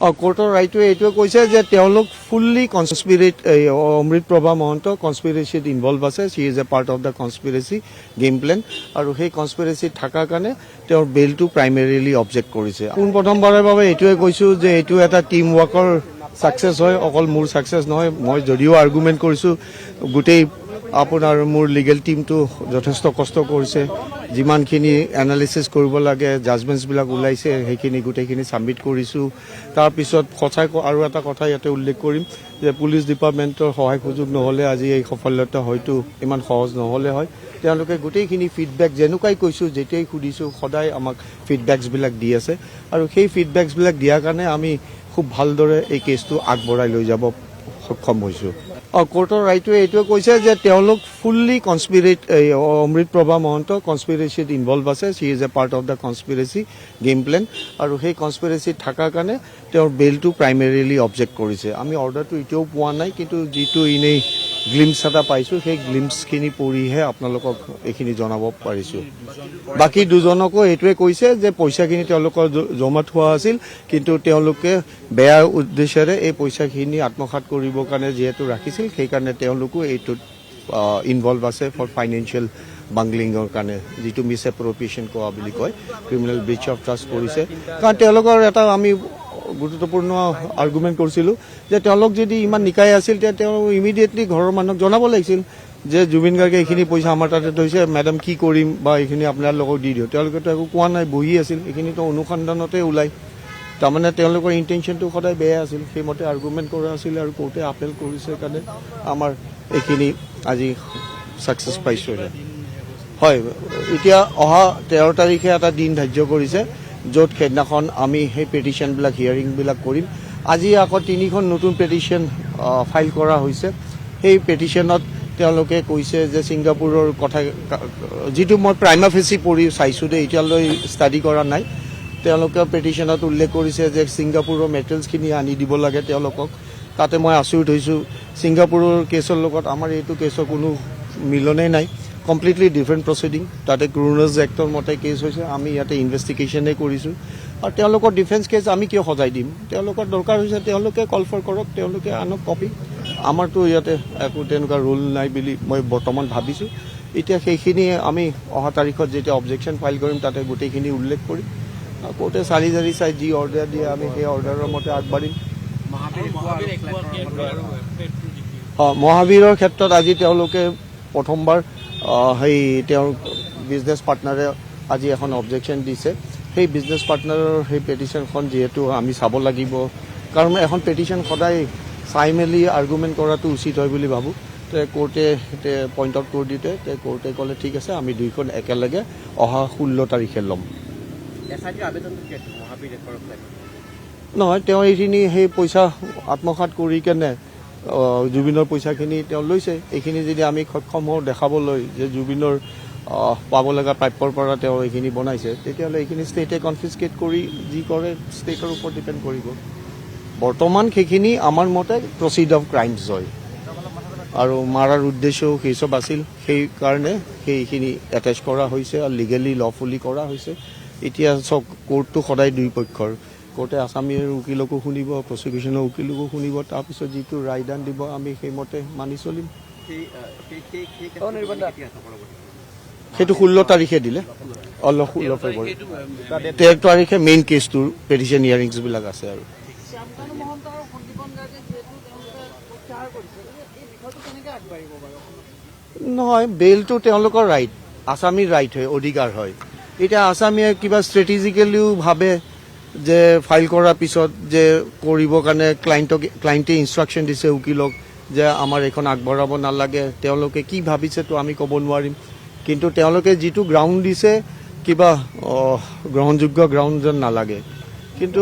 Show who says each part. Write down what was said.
Speaker 1: কোৰ্টৰ ৰায়টোৱে এইটোৱে কৈছে যে তেওঁলোক ফুল্লি কনস্পিৰেট অমৃত প্ৰভা মহন্ত কনস্পিৰেচিত ইনভলভ আছে। She is a part of the conspiracy game plan আৰু সেই কনস্পিৰেচিত থকাৰ কাৰণে তেওঁৰ বেইলটো প্ৰাইমেৰিলি অবজেক্ট কৰিছে। পোনপ্ৰথমবাৰৰ বাবে এইটোৱে কৈছোঁ যে এইটো এটা টিম ৱৰ্কৰ ছাকচেছ হয়, অকল মোৰ ছাকচেছ নহয়। মই যদিও আৰ্গুমেণ্ট কৰিছোঁ, গোটেই আপোনাৰ মোৰ লিগেল টিমটো যথেষ্ট কষ্ট কৰিছে। যিমানখিনি এনালিচিছ কৰিব লাগে, জাজমেণ্টছবিলাক ওলাইছে, সেইখিনি গোটেইখিনি ছাবমিট কৰিছোঁ। তাৰপিছত সঁচাই আৰু এটা কথা ইয়াতে উল্লেখ কৰিম যে পুলিচ ডিপাৰ্টমেণ্টৰ সহায় সুযোগ নহ'লে আজি এই সফলতা হয়তো ইমান সহজ নহ'লে হয়। তেওঁলোকে গোটেইখিনি ফিডবেক যেনেকুৱাই কৈছোঁ, যেতিয়াই সুধিছোঁ, সদায় আমাক ফিডবেকছবিলাক দি আছে আৰু সেই ফিডবেকছবিলাক দিয়াৰ কাৰণে আমি খুব ভালদৰে এই কেছটো আগবঢ়াই লৈ যাব সক্ষম হৈছোঁ। কোৰ্টৰ ৰায়টোৱে এইটোৱে কৈছে যে তেওঁলোক ফুল্লি কনস্পিৰেট অমৃত প্ৰভা মহন্ত কনস্পিৰেচিত ইনভলভ আছে। She is a part of the conspiracy game plan আৰু সেই কনস্পিৰেচিত থকাৰ কাৰণে তেওঁৰ বেইলটো প্ৰাইমেৰিলি অবজেক্ট কৰিছে। আমি অৰ্ডাৰটো এতিয়াও পোৱা নাই, কিন্তু যিটো এনেই গ্লিম্পছ এটা পাইছোঁ, সেই গ্লিম্পছখিনি পঢ়িহে আপোনালোকক এইখিনি জনাব পাৰিছোঁ। বাকী দুজনকো এইটোৱে কৈছে যে পইচাখিনি তেওঁলোকৰ জমা থোৱা আছিল, কিন্তু তেওঁলোকে বেয়া উদ্দেশ্যেৰে এই পইচাখিনি আত্মসাৎ কৰিবৰ কাৰণে যিহেতু ৰাখিছিল, সেইকাৰণে তেওঁলোকো এইটোত ইনভলভ আছে ফৰ ফাইনেন্সিয়েল বাংলিঙৰ কাৰণে, যিটো মিছ এপ্ৰপ্ৰিয়েশ্যন কোৱা বুলি কয়, ক্ৰিমিনেল ব্ৰিচ অফ ট্ৰাষ্ট কৰিছে। কাৰণ তেওঁলোকৰ এটা আমি গুৰুত্বপূৰ্ণ আৰ্গুমেণ্ট কৰিছিলোঁ যে তেওঁলোক যদি ইমান নিকাই আছিল, তেতিয়া তেওঁ ইমিডিয়েটলি ঘৰৰ মানুহক জনাব লাগিছিল যে জুবিন গাৰ্গে এইখিনি পইচা আমাৰ তাতে থৈছে, মেডাম কি কৰিম বা এইখিনি আপোনাৰ লগক দি দিওঁ। তেওঁলোকেতো একো কোৱা নাই, বহি আছিল। এইখিনিতো অনুসন্ধানতে ওলায়। তাৰমানে তেওঁলোকৰ ইণ্টেনশ্যনটো সদায় বেয়া আছিল। সেইমতে আৰ্গুমেণ্ট কৰা আছিল আৰু কোৰ্টে আপেল কৰিছে কাৰণে আমাৰ এইখিনি আজি ছাকচেছ পাইছোঁ। হয়, এতিয়া অহা 13 তাৰিখে এটা দিন ধাৰ্য কৰিছে, য'ত সেইদিনাখন আমি সেই পেটিশ্যনবিলাক হিয়াৰিংবিলাক কৰিম। আজি আকৌ 3খন নতুন পেটিশ্যন ফাইল কৰা হৈছে। সেই পেটিশ্যনত তেওঁলোকে কৈছে যে ছিংগাপুৰৰ কথা, যিটো মই প্ৰাইমা ফেচি পঢ়ি চাইছোঁ দেই, এতিয়ালৈ ষ্টাডি কৰা নাই। তেওঁলোকে পেটিশ্যনত উল্লেখ কৰিছে যে ছিংগাপুৰৰ মেটেৰিয়েলছখিনি আনি দিব লাগে তেওঁলোকক। তাতে মই আচৰিত হৈছোঁ, ছিংগাপুৰৰ কেছৰ লগত আমাৰ এইটো কেছৰ কোনো মিলনেই নাই। Completely different proceeding. তাতে ক্ৰিমিনেলছ এক্টৰ মতে কেছ হৈছে, আমি ইয়াতে ইনভেষ্টিগেশ্যনেই কৰিছোঁ। আৰু তেওঁলোকৰ ডিফেন্স কেছ আমি কিয় সজাই দিম? তেওঁলোকৰ দৰকাৰ হৈছে, তেওঁলোকে কল ফৰ কৰক, তেওঁলোকে আনক কপি। আমাৰতো ইয়াতে একো তেনেকুৱা ৰোল নাই বুলি মই বৰ্তমান ভাবিছোঁ। এতিয়া সেইখিনি আমি অহা তাৰিখত যেতিয়া অবজেকশ্যন ফাইল কৰিম, তাতে গোটেইখিনি উল্লেখ কৰিম। কোৰ্টে চালি জাৰি চাই যি অৰ্ডাৰ দিয়ে আমি সেই অৰ্ডাৰৰ মতে আগবাঢ়িম। মহাবীৰৰ ক্ষেত্ৰত আজি তেওঁলোকে প্ৰথমবাৰ সেই তেওঁৰ বিজনেছ পাৰ্টনাৰে আজি এখন অবজেকশ্যন দিছে। সেই বিজনেছ পাৰ্টনাৰৰ সেই পেটিশ্যনখন যিহেতু আমি চাব লাগিব, কাৰণ এখন পেটিশ্যন সদায় চাই মেলি আৰ্গুমেণ্ট কৰাটো উচিত হয় বুলি ভাবোঁ। কোৰ্টে পইণ্ট আউট কৰি দিওঁতে কোৰ্টে ক'লে ঠিক আছে, আমি দুইখন একেলগে অহা 16 তাৰিখে ল'ম। নহয়, তেওঁ এইখিনি সেই পইচা আত্মসাৎ কৰি কেনে জুবিনৰ পইচাখিনি তেওঁ লৈছে। এইখিনি যদি আমি সক্ষম হওঁ দেখাবলৈ যে জুবিনৰ পাব লগা প্ৰাপ্যৰ পৰা তেওঁ এইখিনি বনাইছে, তেতিয়াহ'লে এইখিনি ষ্টেটে কনফিস্কেট কৰি যি কৰে ষ্টেটৰ ওপৰত ডিপেণ্ড কৰিব। বৰ্তমান সেইখিনি আমাৰ মতে প্ৰচিড অফ ক্ৰাইমছ হয় আৰু মাৰাৰ উদ্দেশ্যও সেই চব আছিল। সেইকাৰণে সেইখিনি এটেচ কৰা হৈছে আৰু লিগেলি লফুলি কৰা হৈছে। এতিয়া চব কোৰ্টটো সদায় দুই পক্ষৰ। কোৰ্টে আছামীৰ উকিলকো শুনিব, প্ৰচিকিউশ্যনৰ উকিলকো শুনিব, তাৰপিছত যিটো ৰায়দান দিব আমি সেইমতে মানি চলিম। সেইটো 16 তাৰিখে দিলে, 16 ফেব্ৰুৱাৰী। 13 তাৰিখে মেইন কেছটোৰ পেটিশ্যন হিয়াৰিংছবিলাক আছে আৰু। নহয়, বেইলটো তেওঁলোকৰ ৰাইট, আছামীৰ ৰাইট হয়, অধিকাৰ হয়। এতিয়া আছামীয়ে কিবা ষ্ট্ৰেটেজিকেলিও ভাবে যে ফাইল কৰাৰ পিছত যে কৰিবৰ কাৰণে ক্লাইণ্টে ইনষ্ট্ৰাকশ্যন দিছে উকিলক যে আমাৰ এইখন আগবঢ়াব নালাগে। তেওঁলোকে কি ভাবিছেতো আমি ক'ব নোৱাৰিম, কিন্তু তেওঁলোকে যিটো গ্ৰাউণ্ড দিছে কিবা গ্ৰহণযোগ্য গ্ৰাউণ্ড যেন নালাগে। কিন্তু